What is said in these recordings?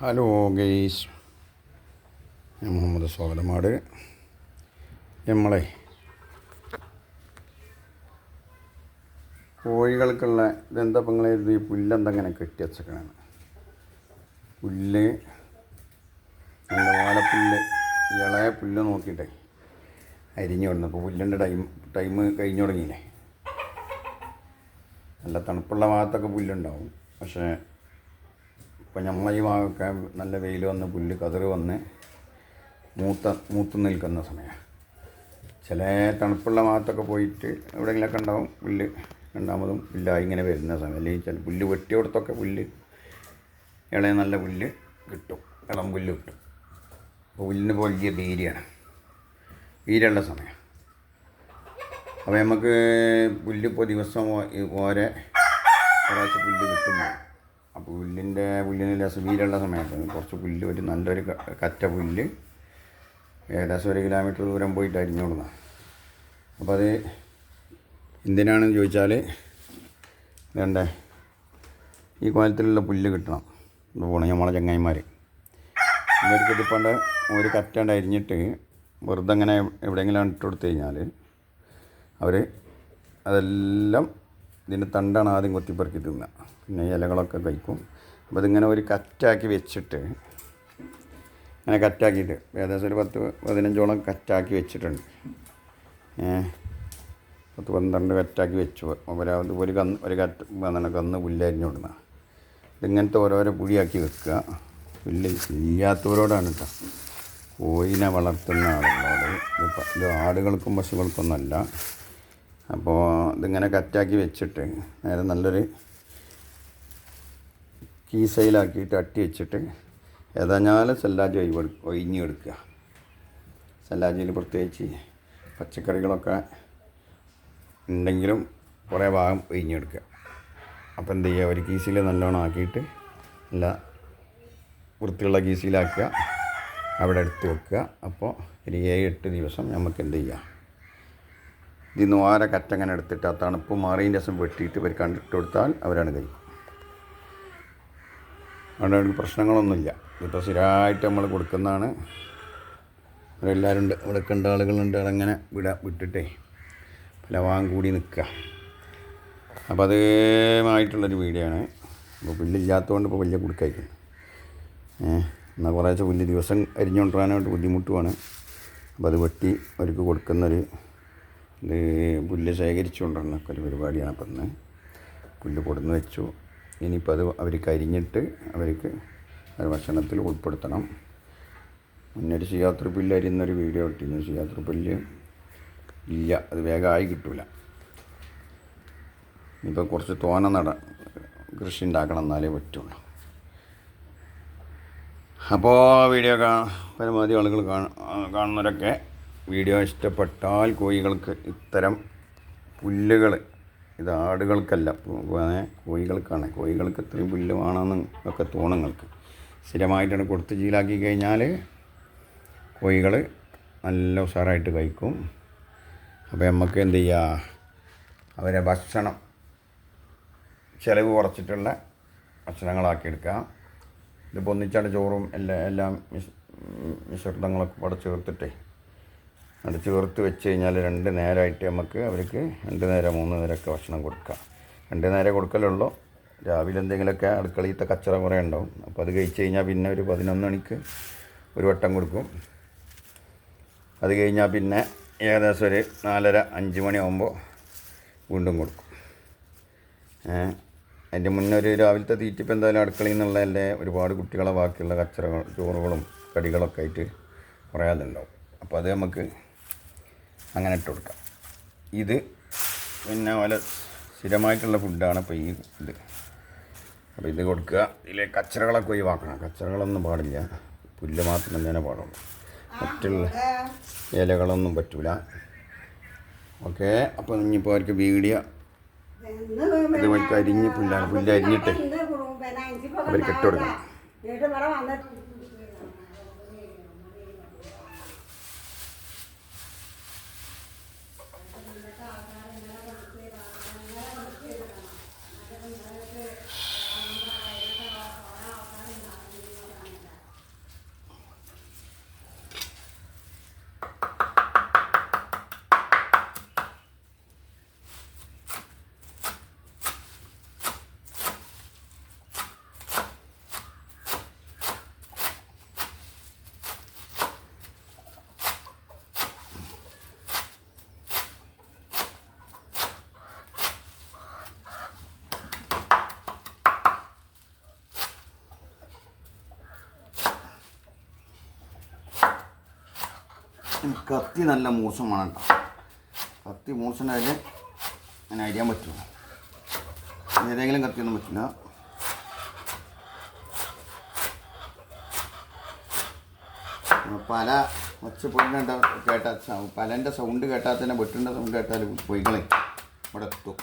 Hello guys, ഞാൻ മുഹമ്മദ് സ്വാഗതമാട്. നമ്മളെ കോഴികൾക്കുള്ള ഇതെന്താ ഈ പുല്ലെന്തങ്ങനെ കെട്ടിവെച്ചേക്കണാണ്. പുല്ല് നല്ല വാഴപ്പുല്ല്, ഇളയ പുല്ല് നോക്കിയിട്ടേ അരിഞ്ഞു വിടണം. ഇപ്പോൾ പുല്ലിൻ്റെ ടൈം കഴിഞ്ഞു തുടങ്ങിയില്ലേ. നല്ല തണുപ്പുള്ള ഭാഗത്തൊക്കെ പുല്ലുണ്ടാവും. പക്ഷേ ഇപ്പം നമ്മളെ ഈ ഭാഗമൊക്കെ നല്ല വെയിൽ വന്ന് പുല്ല് കതിർ വന്ന് മൂത്ത് നിൽക്കുന്ന സമയമാണ്. ചില തണുപ്പുള്ള ഭാഗത്തൊക്കെ പോയിട്ട് എവിടെയെങ്കിലുമൊക്കെ ഉണ്ടാവും പുല്ല്, രണ്ടാമതും പുല്ലായി ഇങ്ങനെ വരുന്ന സമയം. അല്ലെങ്കിൽ ചില പുല്ല് വെട്ടിയോടത്തൊക്കെ പുല്ല് ഇളയ നല്ല പുല്ല് കിട്ടും, ഇളം പുല്ല് കിട്ടും. അപ്പോൾ പുല്ലിന് വലിയ വീര്യമുള്ള സമയം. അപ്പോൾ നമുക്ക് പുല്ലിപ്പോൾ ദിവസം ഓരോ കുറച്ച് പുല്ല് കിട്ടുമ്പോൾ അപ്പോൾ പുല്ലിന് വീര്യമുള്ള സമയത്ത് കുറച്ച് പുല്ല്, ഒരു നല്ലൊരു കറ്റ പുല്ല് ഏകദേശം 1 കിലോമീറ്റർ ദൂരം പോയിട്ട് അരിഞ്ഞോളുന്ന. അപ്പോൾ അത് എന്തിനാണെന്ന് ചോദിച്ചാൽ, വേണ്ടേ ഈ കോലത്തിലുള്ള പുല്ല് കിട്ടണം എന്ന് പോകണം നമ്മളെ ചങ്ങായിമാർ. ഇവർക്ക് ഇതിപ്പണ്ട് ഒരു കറ്റാണ്ട് അരിഞ്ഞിട്ട് വെറുതെ അങ്ങനെ എവിടെയെങ്കിലും ഇട്ട് കൊടുത്തു കഴിഞ്ഞാൽ അവർ അതെല്ലാം ഇതിൻ്റെ തണ്ടാണ് ആദ്യം കൊത്തിപ്പെറുക്കി തിന്നുക, പിന്നെ ഇലകളൊക്കെ കഴിക്കും. അപ്പോൾ ഇതിങ്ങനെ ഒരു കറ്റാക്കി വെച്ചിട്ട്, അങ്ങനെ കറ്റാക്കിയിട്ട് ഏകദേശം ഒരു 10-15ഓളം കറ്റാക്കി വെച്ചിട്ടുണ്ട്. 10-12 കറ്റാക്കി വെച്ചു. ഒരു കന്ന് പുല്ലരിഞ്ഞു കൊടുക്കുക. ഇതിങ്ങനത്തെ ഓരോരോ പുഴിയാക്കി വെക്കുക. പുല്ല് ഇല്ലാത്തവരോടാണ് കേട്ടോ, കോഴിനെ വളർത്തുന്ന ആളുകളോട്. ഇത് ആടുകൾക്കും പശുക്കൾക്കൊന്നുമല്ല. അപ്പോൾ ഇതിങ്ങനെ കറ്റാക്കി വെച്ചിട്ട് നേരെ നല്ലൊരു കീസയിലാക്കിയിട്ട് അട്ടി വെച്ചിട്ട് ഏതാഞ്ഞാലും സെല്ലാജ് ഒഴിഞ്ഞെടുക്കുക. സെല്ലാജിയിൽ പ്രത്യേകിച്ച് പച്ചക്കറികളൊക്കെ ഉണ്ടെങ്കിലും കുറേ ഭാഗം ഒഴിഞ്ഞെടുക്കുക. അപ്പോൾ എന്ത് ചെയ്യുക, ഒരു കീസിൽ നല്ലോണം ആക്കിയിട്ട് നല്ല വൃത്തിയുള്ള കീസിലാക്കുക, അവിടെ എടുത്ത് വെക്കുക. അപ്പോൾ ഒരു 7-8 ദിവസം നമുക്ക് എന്ത് ചെയ്യുക, ഇതിന്ന് ഓരോ കറ്റങ്ങനെ എടുത്തിട്ട് ആ തണുപ്പ് മാറിയതിൻ്റെ ദിവസം വെട്ടിയിട്ട് ഇവർ കണ്ടിട്ട് കൊടുത്താൽ അവരാണ് കഴിക്കും. അതുകൊണ്ട് പ്രശ്നങ്ങളൊന്നുമില്ല. ഇപ്പോൾ സ്ഥിരമായിട്ട് നമ്മൾ കൊടുക്കുന്നതാണ്. അവരെല്ലാവരും ഉണ്ട്, ഇവിടെ കണ്ട ആളുകളുണ്ട്. അതങ്ങനെ വിട്ടിട്ടേ ലവാൻ കൂടി നിൽക്കുക. അപ്പോൾ അതുമായിട്ടുള്ളൊരു വീഡിയോ ആണ്. അപ്പോൾ പുല്ലില്ലാത്തതുകൊണ്ട് ഇപ്പോൾ വലിയ കൊടുക്കായിരിക്കും. എന്നാൽ കുറേശ്ശെ പുല്ല് ദിവസം അരിഞ്ഞുകൊണ്ടിരാനായിട്ട് ബുദ്ധിമുട്ടുമാണ്. അപ്പോൾ അത് വെട്ടി അവർക്ക് കൊടുക്കുന്നൊരു ഇത് പുല്ല് ശേഖരിച്ചു കൊണ്ടുവരുന്നൊക്കെ ഒരു പരിപാടിയാണ്. അപ്പം ഇന്ന് പുല്ല് കൊടുന്ന് വെച്ചു. ഇനിയിപ്പോൾ അത് അവർക്ക് അരിഞ്ഞിട്ട് അവർക്ക് ഭക്ഷണത്തിൽ ഉൾപ്പെടുത്തണം. മുന്നൊരു ശിയാത്ര പുല്ല് അരിയുന്നൊരു വീഡിയോ ഇട്ടിരുന്നു. ശിയാത്ര പുല്ല് ഇല്ല, അത് വേഗമായി കിട്ടില്ല. ഇനിയിപ്പോൾ കുറച്ച് കൃഷി ഉണ്ടാക്കണം, എന്നാലേ പറ്റുള്ളൂ. അപ്പോൾ വീഡിയോ പരമാവധി ആളുകൾ കാണുന്നവരൊക്കെ വീഡിയോ ഇഷ്ടപ്പെട്ടാൽ കോഴികൾക്ക് ഇത്തരം പുല്ലുകൾ, ഇത് ആടുകൾക്കല്ല, കോഴികൾക്കാണ്. കോഴികൾക്ക് ഇത്രയും പുല്ല് വേണമെന്ന് ഒക്കെ തോന്നുങ്ങൾക്ക് സ്ഥിരമായിട്ടാണ് കൊടുത്ത് ശീലാക്കി കഴിഞ്ഞാൽ കോഴികൾ നല്ല ഉഷാറായിട്ട് കഴിക്കും. അപ്പോൾ നമുക്ക് എന്ത് ചെയ്യുക, അവരെ ഭക്ഷണം ചിലവ് കുറച്ചിട്ടുള്ള ഭക്ഷണങ്ങളാക്കിയെടുക്കുക. ഇത് പൊന്നിച്ചാണ് ചോറും എല്ലാം മിശ്രിതങ്ങളൊക്കെ അവിടെ ചേർത്തിട്ടേ അത് ചേർത്ത് വെച്ച് കഴിഞ്ഞാൽ 2 നേരമായിട്ട് നമുക്ക് അവർക്ക് 2 നേരം 3 നേരമൊക്കെ ഭക്ഷണം കൊടുക്കാം. 2 നേരം കൊടുക്കലുള്ളൂ. രാവിലെ എന്തെങ്കിലുമൊക്കെ അടുക്കളയിലത്തെ കച്ചറ കുറേ ഉണ്ടാവും. അപ്പോൾ അത് കഴിച്ച് കഴിഞ്ഞാൽ പിന്നെ ഒരു 11 മണിക്ക് ഒരു വട്ടം കൊടുക്കും. അത് കഴിഞ്ഞാൽ പിന്നെ ഏകദേശം ഒരു 4:30-5 മണിയാകുമ്പോൾ വീണ്ടും കൊടുക്കും. അതിൻ്റെ മുന്നേ ഒരു രാവിലത്തെ തീറ്റിപ്പോൾ എന്തായാലും അടുക്കളയിൽ നിന്നുള്ളതല്ലേ, ഒരുപാട് കുട്ടികളെ ബാക്കിയുള്ള കച്ചറകൾ ചോറുകളും കടികളൊക്കെ ആയിട്ട് കുറേ അതുണ്ടാവും. അപ്പോൾ അത് നമുക്ക് അങ്ങനെ ഇട്ട് കൊടുക്കാം. ഇത് പിന്നെ പോലെ സ്ഥിരമായിട്ടുള്ള ഫുഡാണ് ഇപ്പോൾ ഈ ഇത്. അപ്പോൾ ഇത് കൊടുക്കുക. ഇതിലെ കച്ചറകളൊക്കെ ഒഴിവാക്കണം. കച്ചറകളൊന്നും പാടില്ല, പുല്ല് മാത്രം തന്നെ പാടുള്ളൂ. മറ്റുള്ള ഇലകളൊന്നും പറ്റില്ല. ഓക്കെ. അപ്പോൾ ഇനിയിപ്പോൾ അവർക്ക് വീഡിയോ ഇതുപോലെ അരിഞ്ഞ് പുല്ല് അരിഞ്ഞിട്ട് അവർക്ക് ഇട്ട് കൊടുക്കണം. കത്തി നല്ല മൂർച്ചം വേണം കേട്ടോ. കത്തി മൂർച്ചണ്ടായാൽ അങ്ങനെ അരിയാൻ പറ്റുള്ളൂ. ഏതെങ്കിലും കത്തിയൊന്നും പറ്റില്ല. പല ഒച്ചപ്പൊടിൻ്റെ കേട്ടാൽ പലൻ്റെ സൗണ്ട് കേട്ടാൽ തന്നെ വെട്ടിൻ്റെ സൗണ്ട് കേട്ടാൽ പൊയ്കളെ ഇവിടെ എത്തും.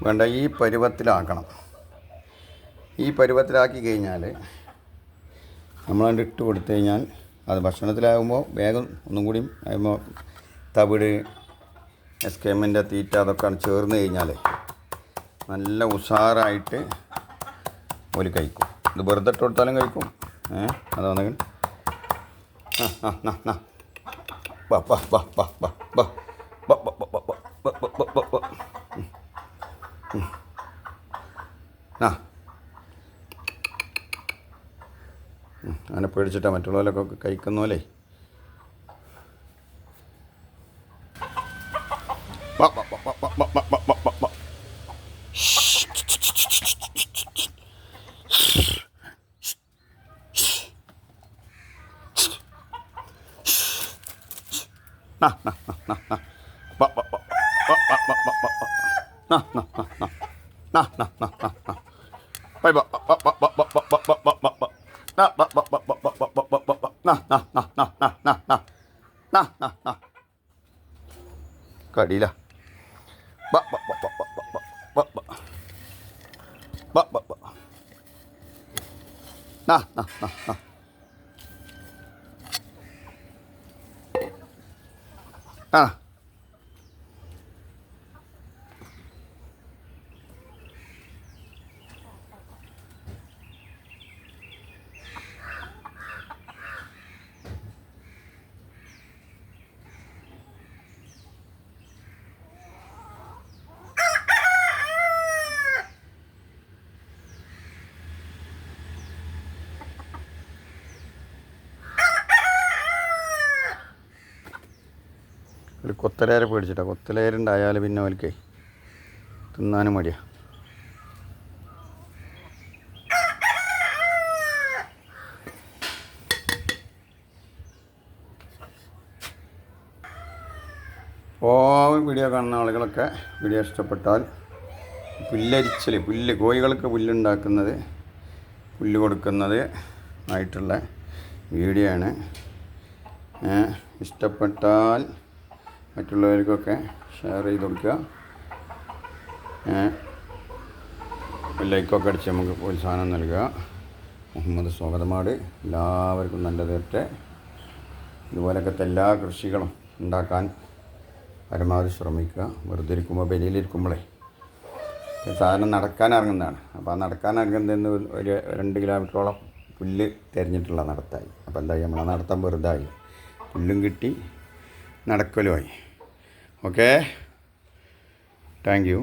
വേണ്ട ഈ പരുവത്തിലാക്കണം. ഈ പരുവത്തിലാക്കി കഴിഞ്ഞാൽ നമ്മളത് ഇട്ട് കൊടുത്തു കഴിഞ്ഞാൽ അത് ഭക്ഷണത്തിലാകുമ്പോൾ വേഗം ഒന്നും കൂടി ആകുമ്പോൾ തവിട് എസ്കേമിൻ്റെ തീറ്റ അതൊക്കെ ചേർന്ന് കഴിഞ്ഞാൽ നല്ല ഉഷാറായിട്ട് ഒരു കഴിക്കും. ഇത് വെറുതെ ഇട്ട് കൊടുത്താലും കഴിക്കും. അതാണെങ്കിൽ അങ്ങനെ പേടിച്ചിട്ടാണ് മറ്റുള്ളവരൊക്കെ കഴിക്കുന്ന പോലെ. കടിയില ഒരു കൊത്തലേര പേടിച്ചിട്ടാണ്. കൊത്തലേരുണ്ടായാൽ പിന്നെ അവർക്ക് തിന്നാനും മടിയാണ്. അപ്പോൾ വീഡിയോ കാണുന്ന ആളുകളൊക്കെ വീഡിയോ ഇഷ്ടപ്പെട്ടാൽ പുല്ല് കോഴികൾക്ക് പുല്ലുണ്ടാക്കുന്നത് പുല്ല് കൊടുക്കുന്നത് ആയിട്ടുള്ള വീഡിയോ ആണ്. ഇഷ്ടപ്പെട്ടാൽ മറ്റുള്ളവർക്കൊക്കെ ഷെയർ ചെയ്ത് കൊടുക്കുക. ലൈക്കൊക്കെ അടിച്ച് നമുക്ക് പ്രോത്സാഹനം നൽകുക. മുഹമ്മദ് സ്വാഗതമാട്. എല്ലാവർക്കും നല്ലത് വരട്ടെ. ഇതുപോലൊക്കെ എല്ലാ കൃഷികളും ഉണ്ടാക്കാൻ പരമാവധി ശ്രമിക്കുക. വെറുതെ ഇരിക്കുമ്പോൾ പെരിയിലിരിക്കുമ്പോഴേ സാധനം നടക്കാൻ ഇറങ്ങുന്നതാണ്. അപ്പോൾ ആ നടക്കാൻ ഇറങ്ങുന്നതിന് ഒരു 2 കിലോമീറ്ററോളം പുല്ല് തിരഞ്ഞിട്ടുള്ള നടത്തായി. അപ്പോൾ എന്തായി, നമ്മളെ നടത്താൻ വെറുതായി, പുല്ലും കിട്ടി നടക്കലുമായി. Okay, thank you.